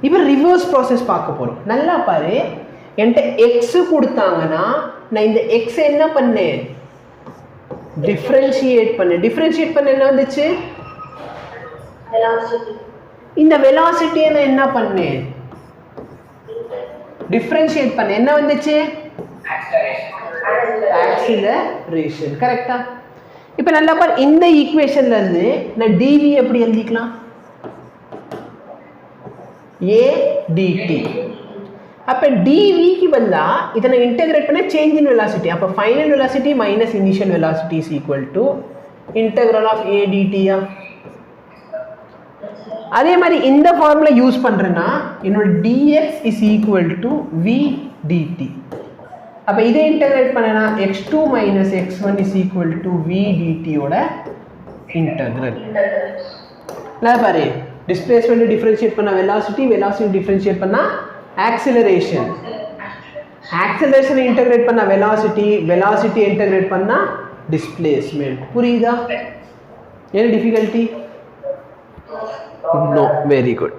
இப்போ reverse process பார்க்க போகிறோம். நல்லா பாரு, என்கிட்ட எக்ஸு கொடுத்தாங்கன்னா நான் இந்த எக்ஸை என்ன பண்ணேன், டிஃப்ரென்ஷியேட் பண்ணேன். டிஃப்ரென்ஷியேட் பண்ண என்ன வந்துச்சு, இந்த வெலாசிட்டியை நான் என்ன பண்ணேன், டிஃப்ரென்ஷியேட் பண்ண என்ன வந்துச்சு, ஆக்சிலரேஷன். கரெக்டா? இப்போ நல்லா பாரு, இந்த ஈக்குவேஷன்ல இருந்து நான் டிவி எப்படி எழுதிக்கலாம், ஏ டிடி. அப்போ டிவிக்கு பதிலா இதை நான் இன்டெகிரேட் பண்ண சேஞ்ச் இன் வெலாசிட்டி. அப்போ final velocity minus initial velocity is equal to integral of A டிடியா. அதே மாதிரி இந்த ஃபார்முலா யூஸ் பண்ணுறேன்னா என்னோட dx is equal to V DT. அப்போ இதை இன்டெகிரேட் பண்ணனா x2 minus x1 is equal to V டிடியோட இன்டெக்ரல். இல்லை பாரு, டிஸ்பிளேஸ்மெண்ட் டிஃபரன்ஷியேட் பண்ண வெலாசிட்டி, வெலாசிட்டி டிஃபரன்ஷியேட் பண்ணா ஆக்சிலரேஷன், ஆக்சிலரேஷன் இன்டெகிரேட் பண்ண வெலாசிட்டி, வெலாசிட்டி இன்டெகிரேட் பண்ணா டிஸ்பிளேஸ்மெண்ட். புரியுதா? என்ன டிஃபிகல்ட்டி? No, very good.